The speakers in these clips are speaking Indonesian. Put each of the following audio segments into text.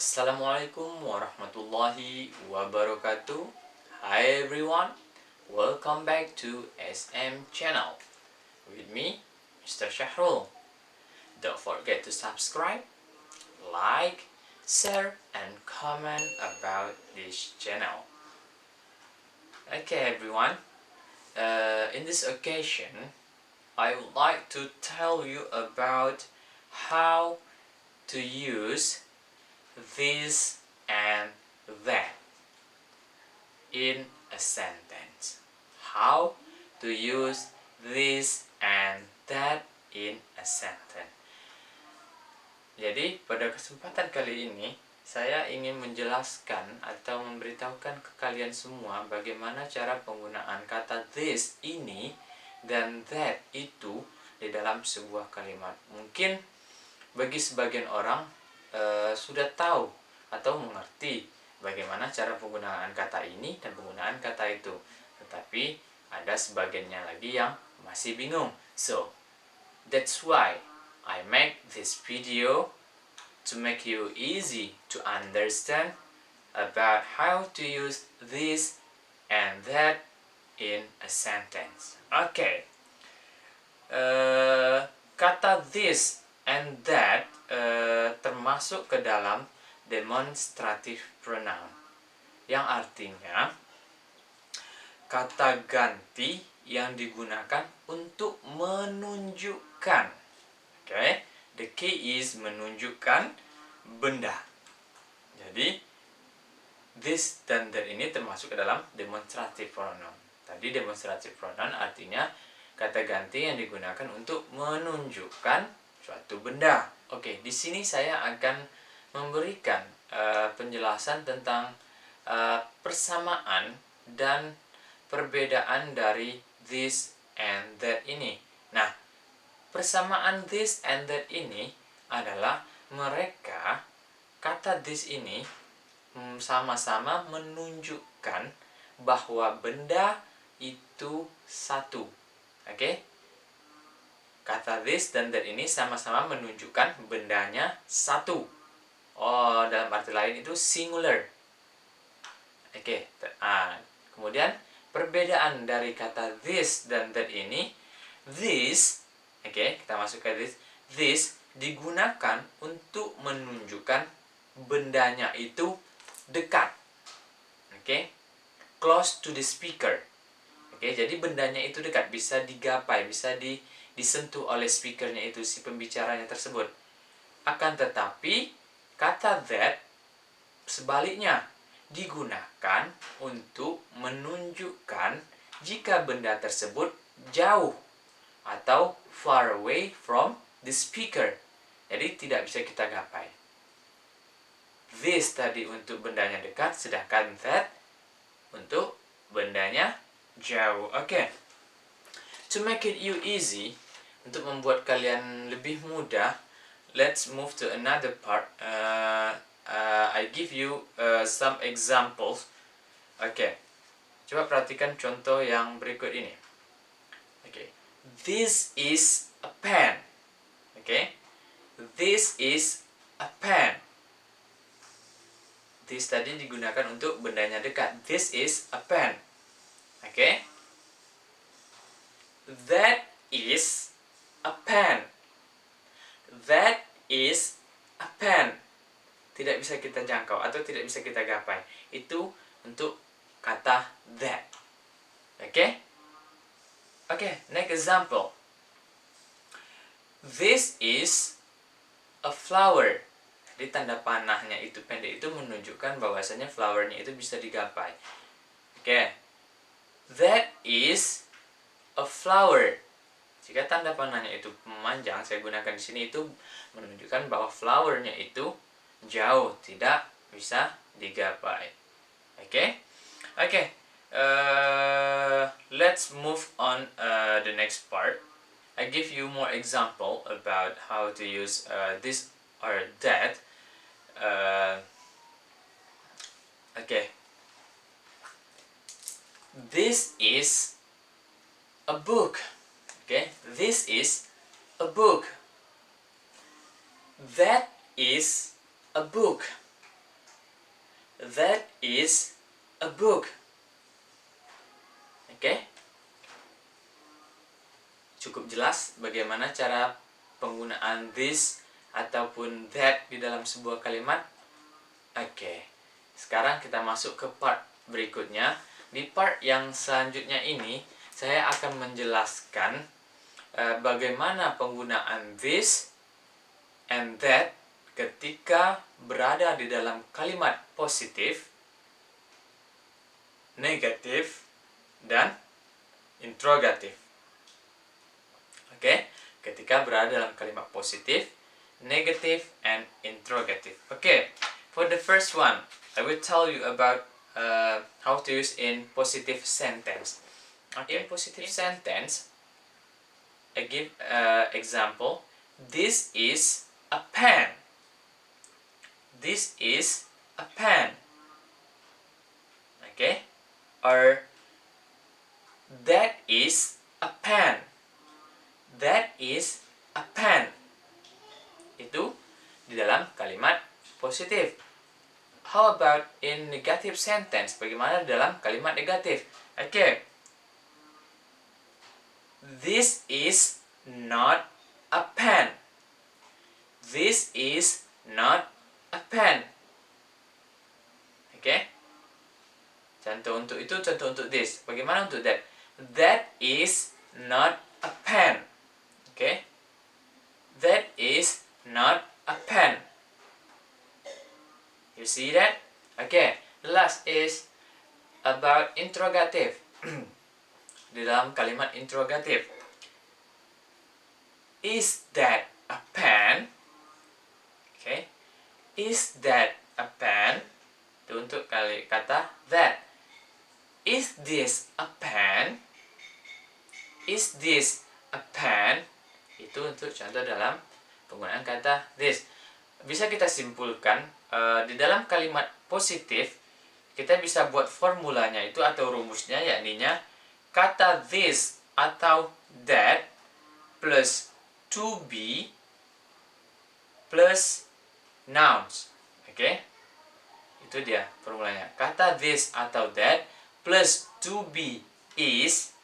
Assalamualaikum warahmatullahi wabarakatuh. Hi everyone, welcome back to SM channel with me, Mr. Syahrul. Don't forget to subscribe, like, share, and comment about this channel. Okay everyone, in this occasion, I would like to tell you about how to use this and that in a sentence. How to use this and that in a sentence. Jadi pada kesempatan kali ini saya ingin menjelaskan atau memberitahukan ke kalian semua bagaimana cara penggunaan kata this ini dan that itu di dalam sebuah kalimat. Mungkin bagi sebagian orang sudah tahu atau mengerti bagaimana cara penggunaan kata ini dan penggunaan kata itu, tetapi ada sebagiannya lagi yang masih bingung. So that's why I make this video to make you easy to understand about how to use this and that in a sentence. Okay, kata this and that termasuk ke dalam demonstrative pronoun, yang artinya kata ganti yang digunakan untuk menunjukkan. Okay, the key is menunjukkan benda. Jadi this dan that ini termasuk ke dalam demonstrative pronoun. Tadi demonstrative pronoun artinya kata ganti yang digunakan untuk menunjukkan suatu benda. Oke, di sini saya akan memberikan penjelasan tentang persamaan dan perbedaan dari this and that ini. Nah, persamaan this and that ini adalah mereka, kata this ini sama-sama menunjukkan bahwa benda itu satu. Oke? Kata this dan that ini sama-sama menunjukkan bendanya satu. Oh, dalam arti lain itu singular. Oke, kemudian perbedaan dari kata this dan that ini, this, oke, kita masuk ke this. This digunakan untuk menunjukkan bendanya itu dekat. Oke, close to the speaker. Oke, jadi bendanya itu dekat, bisa digapai, bisa disentuh oleh speakernya itu, si pembicaranya tersebut. Akan tetapi kata that sebaliknya digunakan untuk menunjukkan jika benda tersebut jauh atau far away from the speaker. Jadi tidak bisa kita gapai. This tadi untuk bendanya dekat, sedangkan that untuk bendanya jauh. Oke. To make it you easy, untuk membuat kalian lebih mudah, let's move to another part. I give you some examples. Oke, coba perhatikan contoh yang berikut ini. Oke, this is a pen. Oke, this is a pen. This tadi digunakan untuk bendanya dekat. This is a pen. Oke, that is a pen. That is a pen. Tidak bisa kita jangkau atau tidak bisa kita gapai. Itu untuk kata that. Oke? Oke, next example. This is a flower. Jadi tanda panahnya itu pendek itu menunjukkan bahwasanya flowernya itu bisa digapai. Oke. That is a flower. Jika tanda panahnya itu memanjang, saya gunakan di sini itu menunjukkan bahwa flowernya itu jauh, tidak bisa digapai. Oke? Oke. Let's move on the next part. I give you more example about how to use this or that. Okay. This is a book. Okay, this is a book. That is a book. That is a book. Oke? Cukup jelas bagaimana cara penggunaan this ataupun that di dalam sebuah kalimat? Oke. Sekarang kita masuk ke part berikutnya. Di part yang selanjutnya ini, saya akan menjelaskan bagaimana penggunaan this and that ketika berada di dalam kalimat positif, negatif, dan interrogatif. Oke, ketika berada dalam kalimat positif, negatif, and interrogative. Okay, for the first one, I will tell you about how to use in positive sentence. Okay, in positive sentence, I give example. This is a pen. This is a pen. Okay, or that is a pen. That is a pen. Itu di dalam kalimat positif. How about in negative sentence? Bagaimana dalam kalimat negatif? Okay. This is not a pen. This is not a pen. Okay. Contoh untuk itu, contoh untuk this. Bagaimana untuk that? That is not a pen. Okay. That is not a pen. You see that? Okay. The last is about interrogative. Di dalam kalimat interrogative. Is that a pen? Okay. Is that a pen? Itu untuk kata that. Is this a pen? Is this a pen? Itu untuk contoh dalam penggunaan kata this. Bisa kita simpulkan di dalam kalimat positif kita bisa buat formulanya itu atau rumusnya, yakninya kata this atau that plus to be plus nouns. Oke? Itu dia formulanya. Kata this atau that plus to be is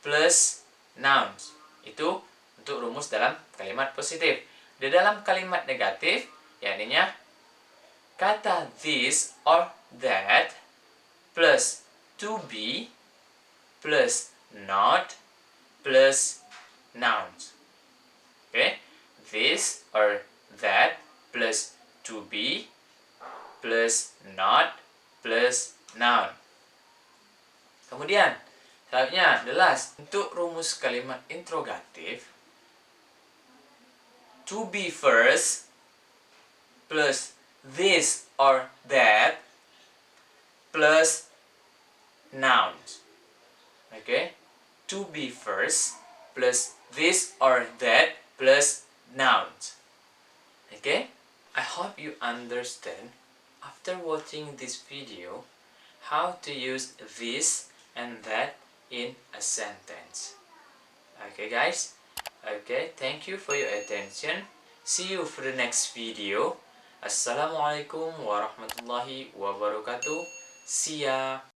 plus nouns. Itu untuk rumus dalam kalimat positif. Di dalam kalimat negatif, yakninya kata this or that plus to be plus not plus nouns. Okay? This or that plus to be plus not plus noun. Kemudian selanjutnya, the last, untuk rumus kalimat interrogatif, to be first plus this or that plus nouns. Okay? To be first plus this or that plus nouns. Okay? I hope you understand after watching this video how to use this and that in a sentence. Okay guys? Okay, thank you for your attention. See you for the next video. Assalamualaikum warahmatullahi wabarakatuh. See ya.